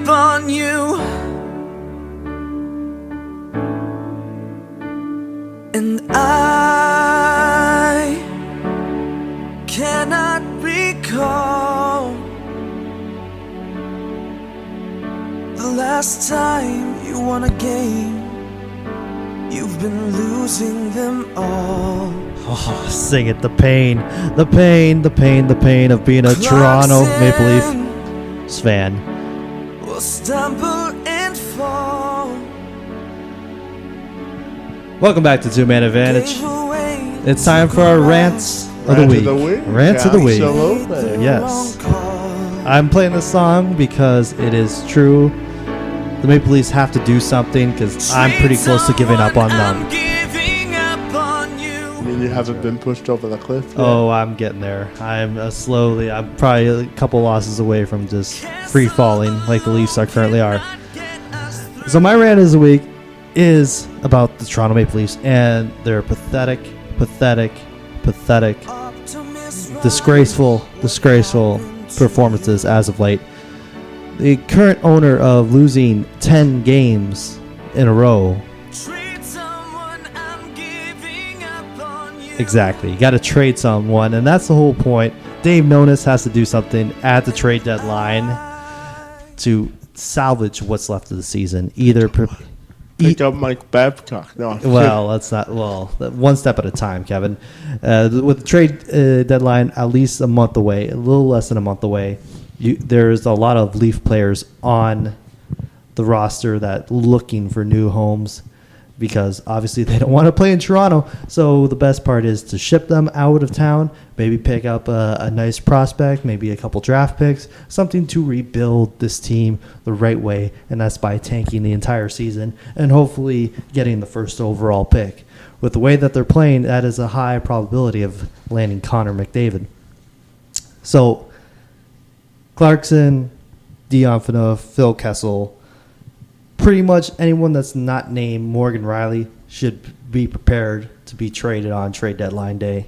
up on you, and I cannot recall the last time you won a game. You've been losing them all. Oh, sing it. The pain of being a Toronto Maple Leafs fan. Will stumble and fall. Welcome back to Two Man Advantage. It's time for our rants of the week. Rants of the week. Yes. I'm playing this song because it is true. The Maple Leafs have to do something because I'm pretty close to giving up on them. I mean, you haven't been pushed over the cliff yet. Oh, I'm getting there. I'm probably a couple losses away from just free falling like the Leafs currently are. So my rant of the week is about the Toronto Maple Leafs and their pathetic, disgraceful performances as of late. The current owner of losing 10 games in a row. Exactly. You got to trade someone, and that's the whole point. Dave Nonis has to do something at the trade deadline to salvage what's left of the season. Either pick up Mike Babcock. No, well, that's not one step at a time, Kevin. With the trade deadline at least a month away, a little less than a month away, there's a lot of Leaf players on the roster that looking for new homes because obviously they don't want to play in Toronto. So the best part is to ship them out of town, maybe pick up a nice prospect, maybe a couple draft picks, something to rebuild this team the right way, and that's by tanking the entire season and hopefully getting the first overall pick. With the way that they're playing, that is a high probability of landing Connor McDavid. So Clarkson, Dion Phaneuf, Phil Kessel, pretty much anyone that's not named Morgan Riley should be prepared to be traded on trade deadline day.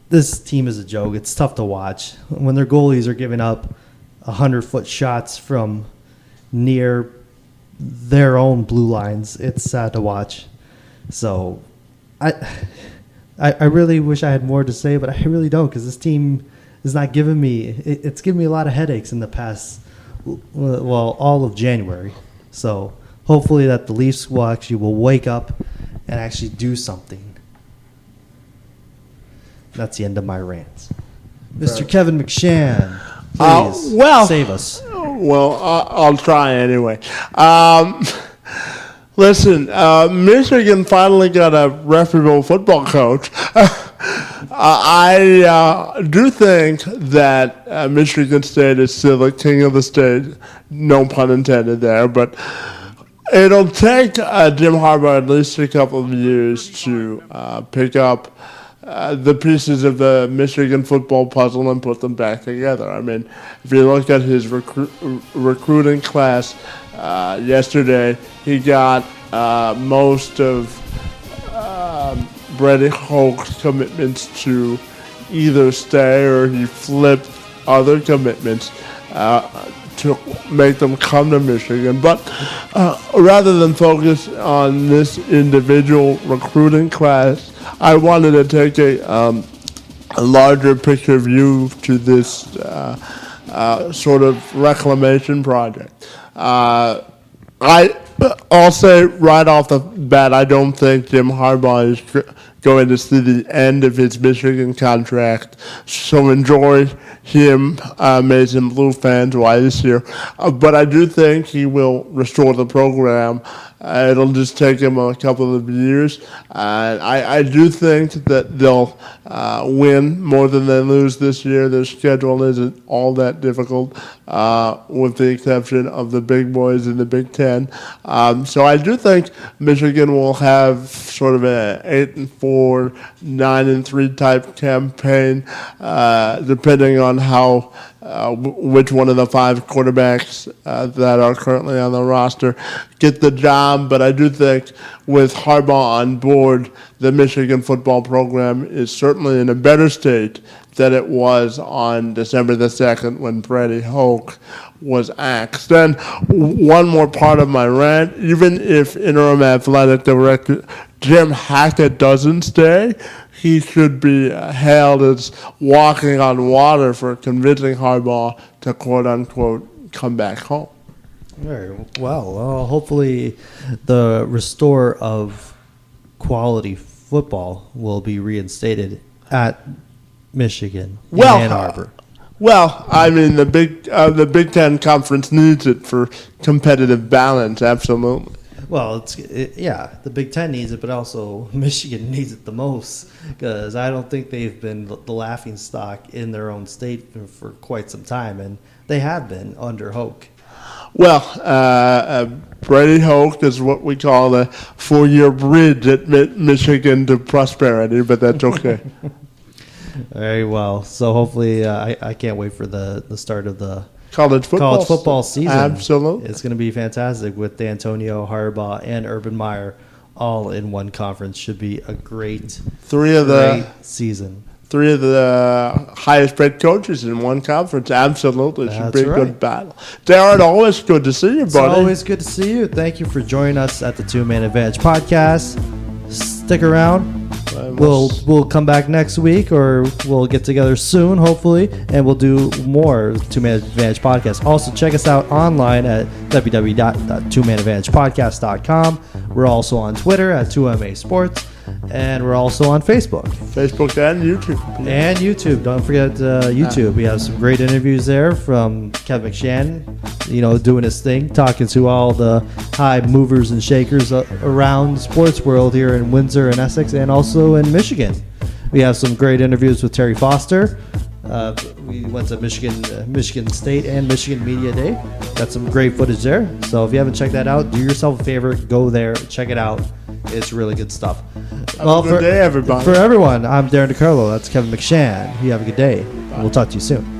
This team is a joke. It's tough to watch. When their goalies are giving up 100-foot shots from near their own blue lines, it's sad to watch. So I really wish I had more to say, but I really don't because this team is not giving me – it's given me a lot of headaches in the past, well, all of January. So hopefully that the Leafs will wake up and actually do something. That's the end of my rants. Mr. Kevin McShan, please save us. Well, I'll try anyway. Listen, Michigan finally got a reputable football coach. I do think that Michigan State is still the king of the state. No pun intended there, but it'll take Jim Harbaugh at least a couple of years to pick up the pieces of the Michigan football puzzle and put them back together. I mean, if you look at his recruiting class yesterday, he got most of Brady Hoke's commitments to either stay or he flipped other commitments to make them come to Michigan. But rather than focus on this individual recruiting class, I wanted to take a larger picture view to this sort of reclamation project. I'll say right off the bat, I don't think Jim Harbaugh is going to see the end of his Michigan contract. So enjoy him, Mason Blue fans, while he's here. But I do think he will restore the program. It'll just take him a couple of years. I do think that they'll win more than they lose this year. Their schedule isn't all that difficult, with the exception of the big boys in the Big Ten. So I do think Michigan will have sort of an 8-4, 9-3 type campaign, depending on how which one of the 5 quarterbacks that are currently on the roster get the job. But I do think with Harbaugh on board, the Michigan football program is certainly in a better state than it was on December the 2nd when Freddie Hoke was axed. And one more part of my rant, even if interim athletic director Jim Hackett doesn't stay, he should be hailed as walking on water for convincing Harbaugh to quote-unquote come back home. Very well. Well, hopefully the restore of quality football will be reinstated at Michigan in Ann Arbor. Well, I mean, the Big Ten Conference needs it for competitive balance, absolutely. Well, the Big Ten needs it, but also Michigan needs it the most because I don't think they've been the laughing stock in their own state for quite some time, and they have been under Hoke. Well, Freddie Hoke is what we call the 4-year bridge at Michigan to prosperity, but that's okay. Very well. So hopefully, I can't wait for the start of the college football season. Absolutely. It's going to be fantastic with D'Antonio, Harbaugh, and Urban Meyer all in one conference. Should be a great season. 3 of the highest paid coaches in one conference. Absolutely. It should be a good battle. Darrin, always good to see you, buddy. It's always good to see you. Thank you for joining us at the Two Man Advantage podcast. Stick around. We'll come back next week, or we'll get together soon, hopefully, and we'll do more Two Man Advantage podcast. Also, check us out online at www.twomanadvantagepodcast.com. We're also on Twitter at 2MA Sports, and we're also on Facebook. Facebook and YouTube. And YouTube. Don't forget YouTube. We have some great interviews there from Kevin McShan, doing his thing, talking to all the high movers and shakers around the sports world here in Windsor and Essex, and also in Michigan. We have some great interviews with Terry Foster. We went to Michigan State and Michigan Media Day. Got some great footage there. So if you haven't checked that out, do yourself a favor, go there, check it out. It's really good stuff. Have a good day, everybody. For everyone, I'm Darrin Carlo. That's Kevin McShan. You have a good day. Bye. We'll talk to you soon.